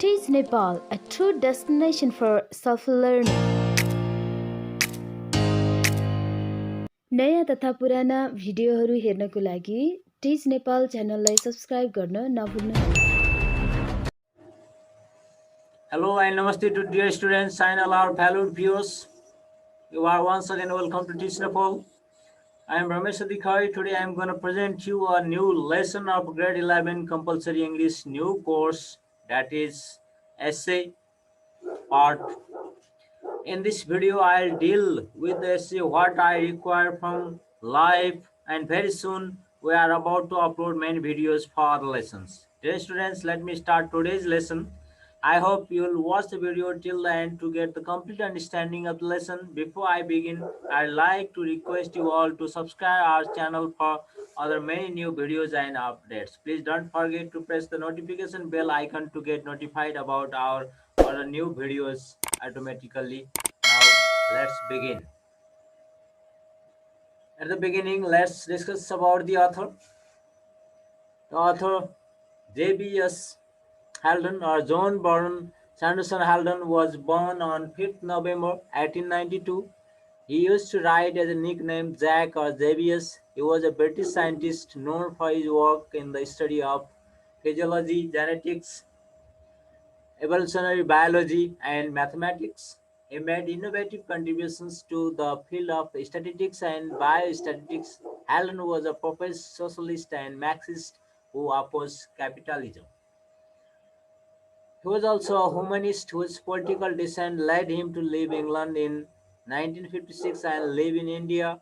Teach Nepal, a true destination for self-learning. नयाँ तथा पुराना भिडियोहरू हेर्नको लागि टिच नेपाल च्यानललाई सब्स्क्राइब गर्न नभुल्नुहोला। Hello and namaste to dear students and all our valued viewers. You are once again welcome to Teach Nepal. I am Ramesh Adhikari. Today I am going to present you a new lesson of grade 11 compulsory English new course, that is essay part. In this video I'll deal with the essay what I require from life, and very soon we are about to upload many videos for the lessons. Dear students, let me start today's lesson. I hope you will watch the video till the end to get the complete understanding of the lesson. Before I begin, I'd like to request you all to subscribe our channel for other many new videos and updates. Please don't forget to press the notification bell icon to get notified about our other new videos automatically. Now let's begin. At the beginning, let's discuss about the author. The author J.B.S. Haldon, or John Byrne Sanderson Haldon, was born on 5th November 1892. He used to write as a nickname Jack or JBS. He was a British scientist known for his work in the study of physiology, genetics, evolutionary biology, and mathematics. He made innovative contributions to the field of statistics and biostatistics. Allen was a professed socialist and Marxist who opposed capitalism. He was also a humanist whose political descent led him to leave England in 1956 and live in India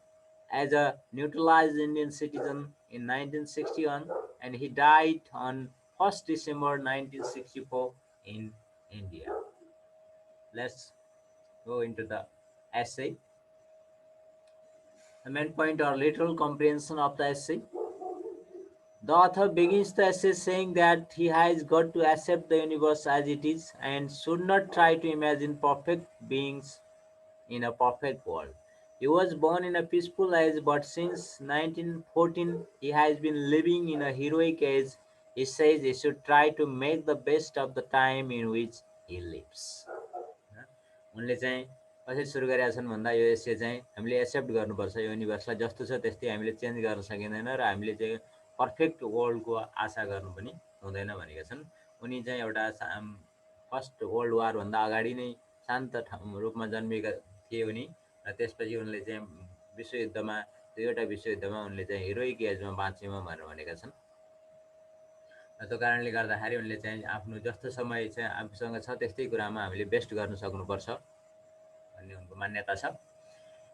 as a naturalized Indian citizen in 1961, and he died on 1st December 1964 in India. Let's go into the essay. The main point or literal comprehension of the essay. The author begins the essay saying that he has got to accept the universe as it is and should not try to imagine perfect beings in a perfect world. He was born in a peaceful age, but since 1914 he has been living in a heroic age. He says he should try to make the best of the time in which he lives. उनले चाहिँ कसरी सुरु गरेका छन् भन्दा यो एसे चाहिँ हामीले एक्सेप्ट गर्नुपर्छ, यो युनिभर्सलाई जस्तो छ त्यस्तै हामीले चेन्ज गर्न सकिँदैन र हामीले चाहिँ पर्फेक्ट वर्ल्डको आशा गर्नु पनि हुँदैन भनेका छन्। उनी चाहिँ एउटा फर्स्ट वर्ल्ड वारभन्दा अगाडि नै शान्त रूपमा जन्मिएका थिए उनी, र त्यसपछि उनले चाहिँ विश्वयुद्धमा दुईवटा विश्वयुद्धमा उनले चाहिँ हिरोइक एजमा बाँचेमा भनेर भनेका छन्। त्यो कारणले गर्दाखेरि उनले चाहिँ आफ्नो जस्तो समय चाहिँ आफूसँग छ त्यस्तै कुरामा हामीले बेस्ट गर्न सक्नुपर्छ भन्ने उनको मान्यता छ।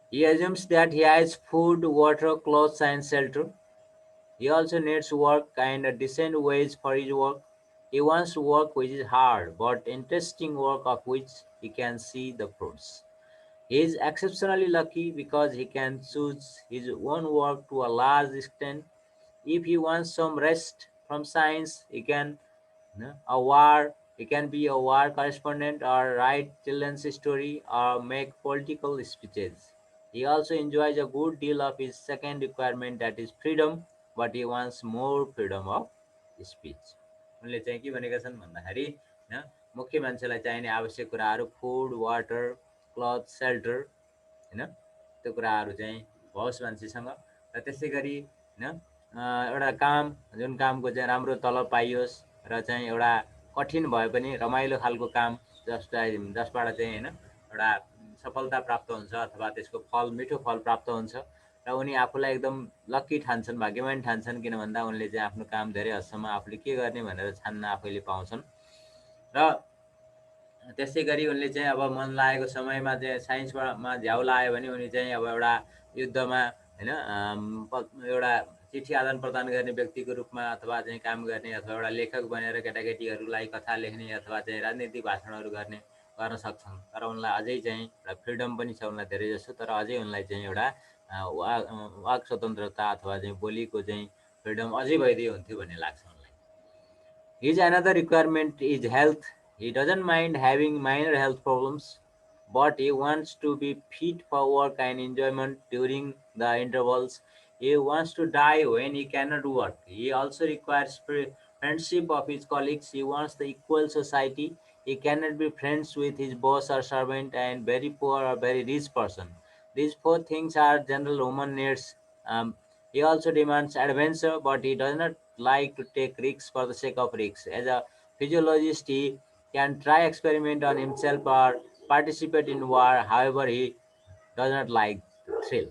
He assumes that he has food, water, clothes and shelter. He also needs work and a decent wage for his work. He wants work which is hard but interesting work of which he can see the fruits. He is exceptionally lucky because he can choose his own work to a large extent. If he wants some rest from science, he can he can be a war correspondent or write children's story or make political speeches. He also enjoys a good deal of his second requirement, that is freedom, but he wants more freedom of speech. उनले चाहिँ के भनेका छन् भन्दाखेरि मुख्य मान्छेलाई चाहिने आवश्यक कुराहरू फुड, वाटर, क्लथ, सेल्टर, हैन, त्यो कुराहरू चाहिँ होस् मान्छेसँग, र त्यसै गरी एउटा काम, जुन कामको चाहिँ राम्रो तलब पाइयोस् र चाहिँ एउटा कठिन भए पनि रमाइलो खालको काम जसबाट चाहिँ एउटा सफलता प्राप्त हुन्छ अथवा त्यसको फल मिठो फल प्राप्त हुन्छ, र उनी आफूलाई एकदम लक्की ठान्छन्, भाग्यवान ठान्छन्, किन भन्दा उनले चाहिँ आफ्नो काम धेरै हदसम्म आफूले के गर्ने भनेर छान्न आफैले पाउँछन्। र त्यसै गरी उनले चाहिँ अब मन लागेको समयमा चाहिँ साइन्समा झ्याउ लाग्यो भने उनी चाहिँ अब एउटा युद्धमा एउटा चिठी आदान प्रदान गर्ने व्यक्तिको रूपमा अथवा चाहिँ काम गर्ने अथवा एउटा लेखक बनेर केटाकेटीहरूलाई कथा लेख्ने अथवा चाहिँ राजनीतिक भाषणहरू गर्न सक्छन्। तर उनलाई अझै चाहिँ एउटा फ्रिडम पनि छ उनलाई धेरै जसो, तर अझै उनलाई चाहिँ एउटा वाक स्वतन्त्रता अथवा चाहिँ बोलीको चाहिँ फ्रिडम अझै भइदियो हुन्थ्यो भन्ने लाग्छ उनलाई। His another requirement is health. He doesn't mind having minor health problems, but he wants to be fit for work and enjoyment during the intervals. He wants to die when he cannot work. He also requires friendship of his colleagues. He wants the equal society. He cannot be friends with his boss or servant and very poor or very rich person. These four things are general human needs. He also demands adventure, but he does not like to take risks for the sake of risks. As a physiologist, he can try experiment on himself or participate in war. However, he does not like thrill.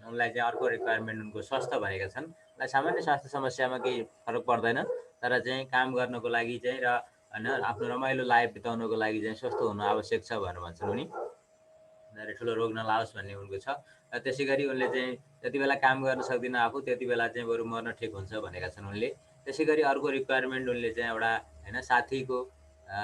उनलाई चाहिँ अर्को requirement उनको स्वास्थ्य भनेका छन्। उनलाई सामान्य स्वास्थ्य समस्यामा केही फरक पर्दैन, तर चाहिँ काम गर्नको लागि चाहिँ र होइन आफ्नो रमाइलो लाइफ बिताउनको लागि चाहिँ स्वस्थ हुनु आवश्यक छ भनेर भन्छन् उनी। ठुलो रोग नलाओस् भन्ने उनको छ। र त्यसै गरी उनले चाहिँ जति बेला काम गर्न सक्दिनँ आफू त्यति बेला चाहिँ बरु मर्न ठिक हुन्छ भनेका छन् उनले। त्यसै गरी अर्को रिक्वायरमेन्ट उनले चाहिँ एउटा होइन साथीको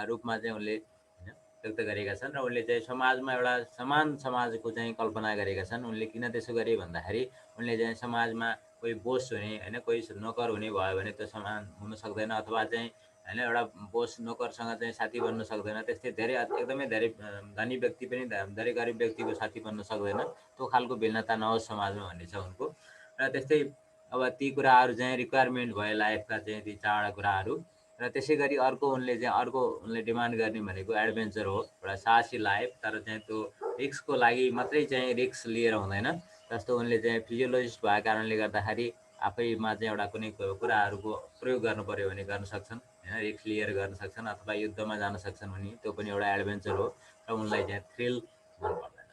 रूपमा चाहिँ उनले होइन व्यक्त गरेका छन् र उनले चाहिँ समाजमा एउटा समान समाजको चाहिँ कल्पना गरेका छन्। उनले किन त्यसो गरे भन्दाखेरि उनले चाहिँ समाजमा कोही बोस हुने होइन कोही नोकर हुने भयो भने त्यो समान हुन सक्दैन, अथवा चाहिँ होइन एउटा बोस नोकरसँग चाहिँ साथी बन्न सक्दैन। त्यस्तै धेरै एकदमै धेरै धनी व्यक्ति पनि धेरै गरिब व्यक्तिको साथी बन्न सक्दैन। त्यो खालको भिन्नता नहोस् समाजमा भन्ने छ उनको। र त्यस्तै अब ती कुराहरू चाहिँ रिक्वायरमेन्ट भयो लाइफका चाहिँ ती चारवटा कुराहरू। र त्यसै गरी अर्को उनले डिमान्ड गर्ने भनेको एडभेन्चर हो, एउटा साहसी लाइफ, तर चाहिँ त्यो रिस्कको लागि मात्रै चाहिँ रिस्क लिएर हुँदैन। जस्तो उनले चाहिँ फिजियोलोजिस्ट भएको कारणले गर्दाखेरि आफैमा चाहिँ एउटा कुनै कुराहरूको प्रयोग गर्नु पर्यो भने गर्न सक्छन्, होइन रिस्क लिएर गर्न सक्छन्, अथवा युद्धमा जान सक्छन् उनी, त्यो पनि एउटा एडभेन्चर हो र उनलाई चाहिँ थ्रिल मन पर्दैन।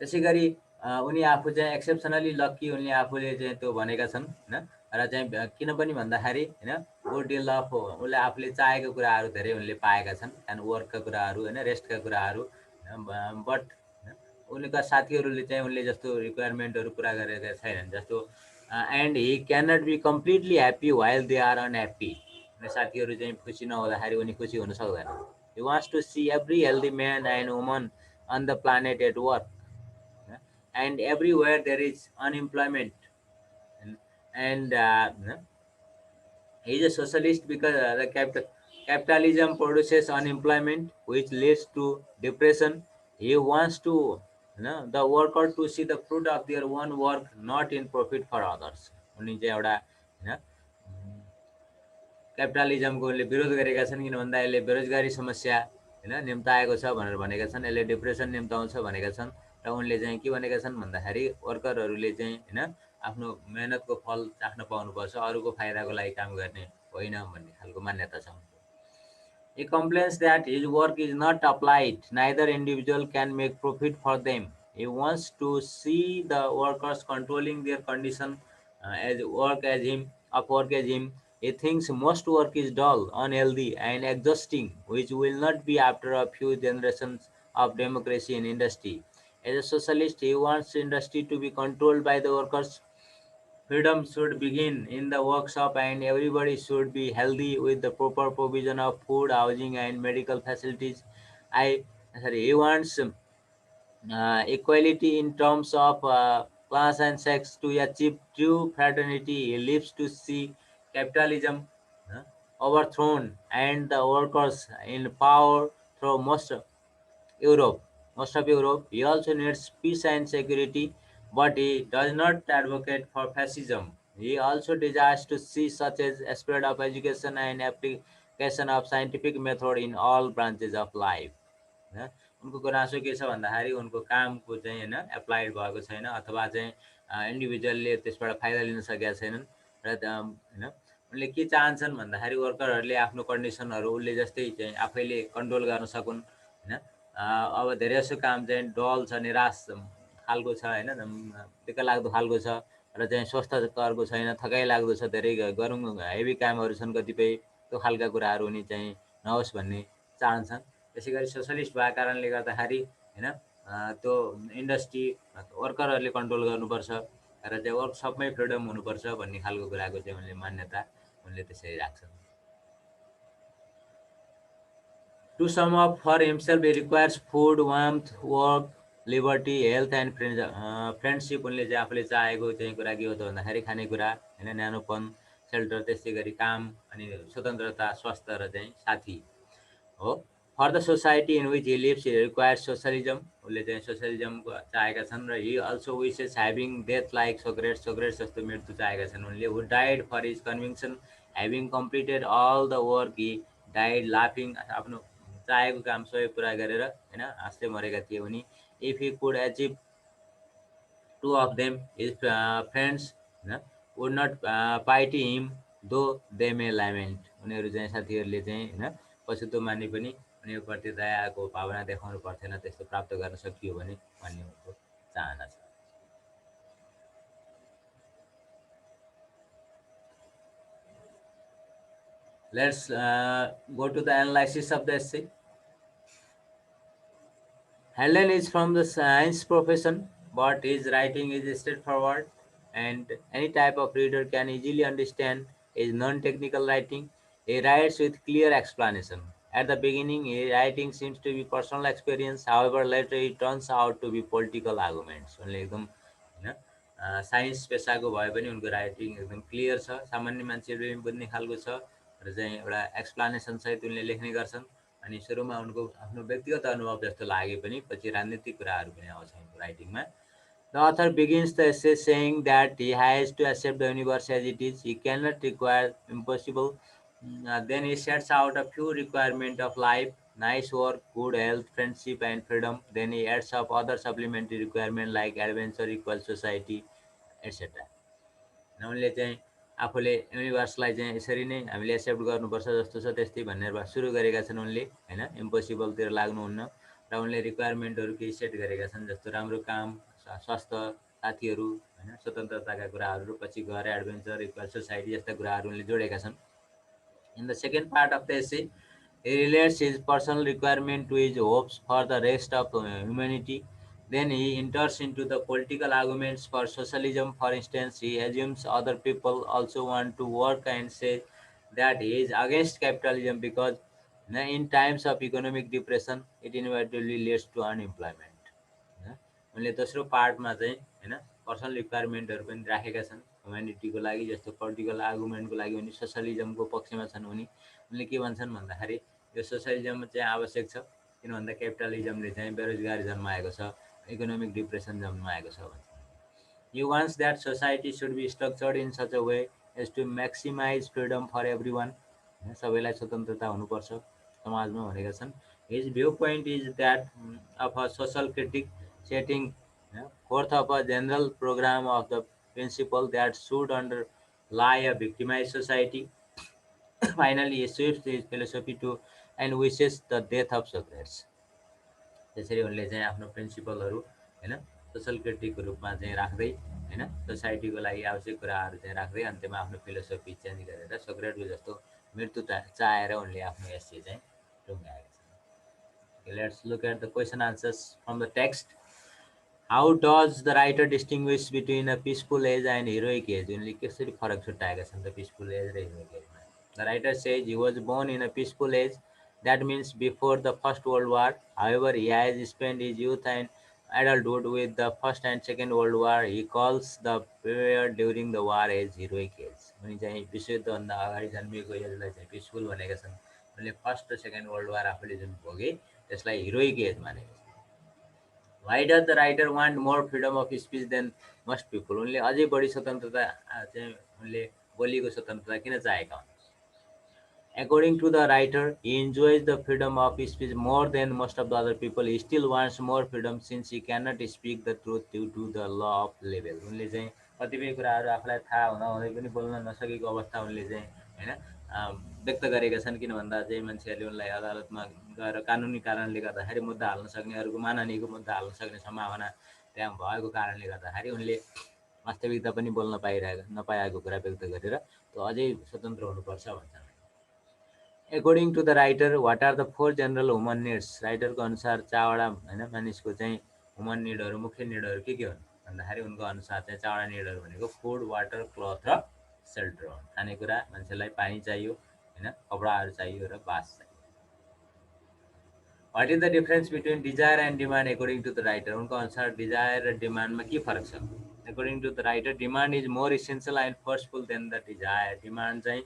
त्यसै गरी उनी आफू चाहिँ एक्सेप्सनली लक्की उनले आफूले चाहिँ त्यो भनेका छन् होइन। र चाहिँ किन पनि भन्दाखेरि होइन गुड डिल अफ उसले आफूले चाहेको कुराहरू धेरै उनले पाएका छन्, एन्ड वर्कका कुराहरू होइन रेस्टका कुराहरू। बट उनका साथीहरूले चाहिँ उनले जस्तो रिक्वायरमेन्टहरू पुरा गरेका छैनन्। जस्तो and he cannot be completely happy while they are unhappy. साथीहरू चाहिँ खुसी नहुँदाखेरि उनी खुसी हुन सक्दैन। He wants to see every healthy man and woman on the planet at work, and everywhere there is unemployment. And he is a socialist because the capitalism produces unemployment which leads to depression. He wants to the worker to see the fruit of their own work, not in profit for others. उनी चाहिँ एउटा होइन क्यापिटलिजमको उनले विरोध गरेका छन्, किन भन्दा यसले बेरोजगारी समस्या होइन निम्ताएको छ भनेर भनेका छन्, यसले डिप्रेसन निम्ताउँछ भनेका छन्। र उनले चाहिँ के भनेका छन् भन्दाखेरि वर्करहरूले चाहिँ होइन आफ्नो मेहनतको फल चाख्न पाउनुपर्छ, अरूको फाइदाको लागि काम गर्ने होइन भन्ने खालको मान्यता छ। He complains that his work is not applied, neither individual can make profit for them. He wants to see the workers controlling their condition as work as him. He thinks most work is dull, unhealthy, and exhausting, which will not be after a few generations of democracy in industry. As a socialist, he wants industry to be controlled by the workers. Freedom should begin in the workshop, and everybody should be healthy with the proper provision of food, housing, and medical facilities. He wants equality in terms of class and sex to achieve true fraternity. He lives to see capitalism overthrown and the workers in power through Europe, most of Europe. He also needs peace and security, but he does not advocate for fascism. He also desires to see such as a spread of education and application of scientific method in all branches of life. होइन उनको गुनासो के छ भन्दाखेरि उनको कामको चाहिँ होइन एप्लाइड भएको छैन, अथवा चाहिँ इन्डिभिजुअलले त्यसबाट फाइदा लिन सकेका छैनन्। र होइन उनले के चाहन्छन् भन्दाखेरि वर्करहरूले आफ्नो कन्डिसनहरू उसले जस्तै चाहिँ आफैले कन्ट्रोल गर्न सकुन् होइन। अब धेरै जसो काम चाहिँ डल छ, निराश खालको छ होइन, दिक्क लाग्दो खालको छ र चाहिँ स्वस्थकरको छैन, थकाइ लाग्दो छ, धेरै गरौँ हेभी कामहरू छन् कतिपय, त्यो खालका कुराहरू उनी चाहिँ नहोस् भन्ने चाहन्छन्। त्यसै गरी सोसलिस्ट भएको कारणले गर्दाखेरि होइन त्यो इन्डस्ट्री वर्करहरूले कन्ट्रोल गर्नुपर्छ र चाहिँ वर्कसपमै फ्रिडम हुनुपर्छ भन्ने खालको कुराको चाहिँ उनले मान्यता उनले त्यसरी राख्छन्। To sum up, for himself he requires food, warmth, work, liberty, health and friendship. उनले चाहिँ आफूले चाहेको चाहिँ कुरा के हो त भन्दाखेरि खानेकुरा होइन, न्यानोपन, सेल्टर, त्यस्तै गरी काम, अनि स्वतन्त्रता, स्वास्थ्य र चाहिँ साथी हो। For the society in which he lives he requires socialism, उसले चाहिँ सोसलिजमको चाहेका छन् र he also wishes having death like Socrates, Socrates जस्तो मृत्यु चाहेका छन् उनले। Who died for his conviction having completed all the work he died लाफिङ, आफ्नो चाहेको काम सबै पुरा गरेर होइन हाँस्दै मरेका थिए उनी। If he could achieve two of them, his friends would not pity him though they may lament। उनीहरू चाहिँ साथीहरूले चाहिँ होइन पछुतो माने पनि उनीहरूप्रति दयाको भावना देखाउनु पर्थेन, त्यस्तो प्राप्त गर्न सकियो भने भन्ने उनको चाहना छ। Let's go to the analysis of the essay. Helen is from the science profession, but his writing is straightforward and any type of reader can easily understand his non-technical writing. He writes with clear explanation. At the beginning, his writing seems to be personal experience. However, later it turns out to be political arguments. उनले एकदम होइन science पेसाको भए पनि उनको writing एकदम clear छ, सामान्य मान्छेले पनि बुझ्ने खालको छ र चाहिँ एउटा एक्सप्लानेसन सहित उनले लेख्ने गर्छन्। अनि सुरुमा उनको आफ्नो व्यक्तिगत अनुभव जस्तो लागे पनि पछि राजनीतिक कुराहरू पनि आउँछ उनको राइटिङमा। The author begins the essay saying that he has to accept the universe as it is. He cannot require impossible. Then he sets out a few requirements of life: nice work, good health, friendship, and freedom. Then he adds up other supplementary requirements like adventure, equal society, etc. उनले चाहिँ आफूले युनिभर्सलाई चाहिँ यसरी नै हामीले accept गर्नुपर्छ जस्तो छ त्यस्तै भनेर सुरु गरेका छन् उनले होइन। इम्पोसिबलतिर लाग्नुहुन्न र उनले रिक्वायरमेन्टहरू केही सेट गरेका छन्, जस्तो राम्रो काम, स्वास्थ्य, साथीहरू होइन, स्वतन्त्रताका कुराहरू, पछि घर, एडभेन्चर, इक्वल सोसाइटी जस्ता कुराहरू उनले जोडेका छन्। In the second part of the essay he relates his personal requirement to his hopes for the rest of humanity. Then he enters into the political arguments for socialism. For instance, he assumes other people also want to work and says that he is against capitalism because in times of economic depression, it inevitably leads to unemployment. उनले दोस्रो पार्टमा चाहिँ होइन personal रिक्वायरमेन्टहरू पनि राखेका छन् ह्युम्यानिटीको लागि, जस्तो political आर्गुमेन्टको लागि उनी सोसलिजमको पक्षमा छन्। उनले के भन्छन् भन्दाखेरि यो सोसलिजम चाहिँ आवश्यक छ, किन भन्दा क्यापिटलिजमले चाहिँ बेरोजगारी जन्माएको छ, इकोनोमिक डिप्रेसन जन्माएको छ भन्छ। He wants that society should be structured in such a way as to maximize freedom for everyone. सबैलाई स्वतन्त्रता हुनुपर्छ समाजमा भनेका छन्। His viewpoint is that of a social critic setting forth of a general program of the principle that should underlie a victimized society. Finally, he shifts his philosophy to and wishes the death of Socrates. त्यसरी उनले चाहिँ आफ्नो प्रिन्सिपलहरू होइन social क्रिटिकको रूपमा चाहिँ राख्दै होइन सोसाइटीको लागि आवश्यक कुराहरू चाहिँ राख्दै अन्त्यमा आफ्नो फिलोसफी चेन्ज गरेर सोक्रेटको जस्तो मृत्यु चाहेर उनले आफ्नो एसे चाहिँ टुङ्गाएका छन्। Let's look at the question answers from the text. How does the writer distinguish between a peaceful age and heroic age? उनले कसरी फरक छुट्याएका छन् त पिसफुल एज र हिरोइक एजमा? The writer says he was born in a peaceful age, that means before the First World War. However, he has spent his youth and adulthood with the First and Second World War. He calls the period during the war as heroic age. उनी चाहिँ विश्वयुद्धभन्दा अगाडि जन्मिएको एजलाई चाहिँ peaceful भनेका छन्। उनले first र second world war आफूले जुन भोगे त्यसलाई हिरोइक एज मानेका छन्। Why does the writer want more freedom of speech than most people? उनले अझै बढी स्वतन्त्रता चाहिँ उनले बोलीको स्वतन्त्रता किन चाहेका हुन्? According to the writer, he enjoys the freedom of speech more than most of the other people. He still wants more freedom since he cannot speak the truth due to the law of libel. उनले चाहिँ कतिपय कुराहरू आफूलाई थाहा हुँदाहुँदै पनि बोल्न नसकेको अवस्था उनले चाहिँ होइन व्यक्त गरेका छन्, किन भन्दा चाहिँ मान्छेहरूले उनलाई अदालतमा गएर कानुनी कारणले गर्दाखेरि मुद्दा हाल्न सक्ने, अरूको मानहानिको मुद्दा हाल्न सक्ने सम्भावना त्यहाँ भएको कारणले गर्दाखेरि उनले वास्तविकता पनि बोल्न नपाएको कुरा व्यक्त गरेर त्यो अझै स्वतन्त्र हुनुपर्छ भन्छन्। According to the writer, what are the four general human needs? राइटरको अनुसार चारवटा होइन मानिसको चाहिँ ह्युमन निडहरू, मुख्य निडहरू के हुन् भन्दाखेरि उनको अनुसार चाहिँ चारवटा निडहरू भनेको फुड, वाटर, क्लथ र सेल्टर हुन्। खानेकुरा, मान्छेलाई पानी चाहियो होइन, कपडाहरू चाहियो र बास चाहियो। What is the difference between desire and demand according to the writer? उनको अनुसार डिजायर र डिमान्डमा के फरक छ? According to the writer, demand is more essential and forceful than the desire. Demand चाहिँ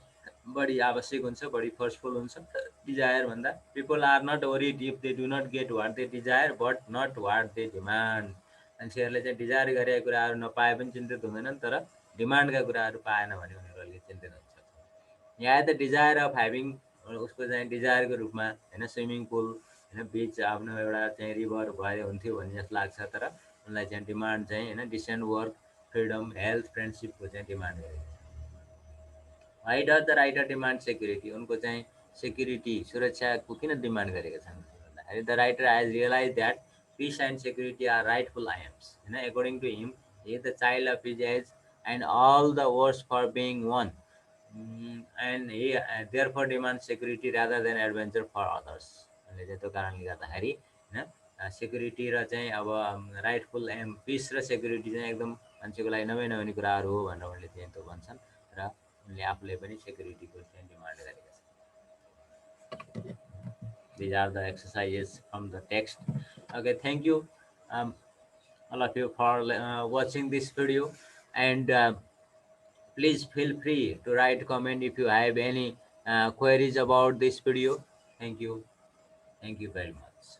बढी आवश्यक हुन्छ, बढी फोर्सफुल हुन्छ डिजायर भन्दा। People are not worried if they do not get what they desire but not what they demand. मान्छेहरूले चाहिँ desire गरेका कुराहरू नपाए पनि चिन्तित हुँदैनन्, तर डिमान्डका कुराहरू पाएन भने उनीहरू अलिकति चिन्तित हुन्छ। यहाँ त डिजायर अफ ह्याभिङ, उसको चाहिँ डिजायरको रूपमा होइन, स्विमिङ पुल होइन, बिच आफ्नो एउटा चाहिँ रिभर भए हुन्थ्यो भन्ने जस्तो लाग्छ, तर उनलाई चाहिँ डिमान्ड चाहिँ होइन डिसेन्ट वर्क, फ्रिडम, हेल्थ, फ्रेन्डसिपको चाहिँ डिमान्ड गरेको छ। Why does the writer demand security? उनको चाहिँ सेक्युरिटी, सुरक्षाको किन डिमान्ड गरेका छन् भन्दाखेरि the writer has realise that peace and security are rightful aims होइन। According to him he is the child of his age and all the worse for being one. And he therefore demands security rather than adventure for others. अनि चाहिँ त्यो कारणले गर्दाखेरि होइन security र चाहिँ अब राइटफुल एम पिस र सेक्युरिटी चाहिँ एकदम मान्छेको लागि नभए नहुने कुराहरू हो भनेर उनले चाहिँ त्यो भन्छन् र उनले आफूले पनि सेक्युरिटीको चाहिँ डिमान्ड गरेका छन्। These are the exercises from the text. Okay, thank you all of you for watching this video, and please feel free to write comment if you have any queries about this video. Thank you very much.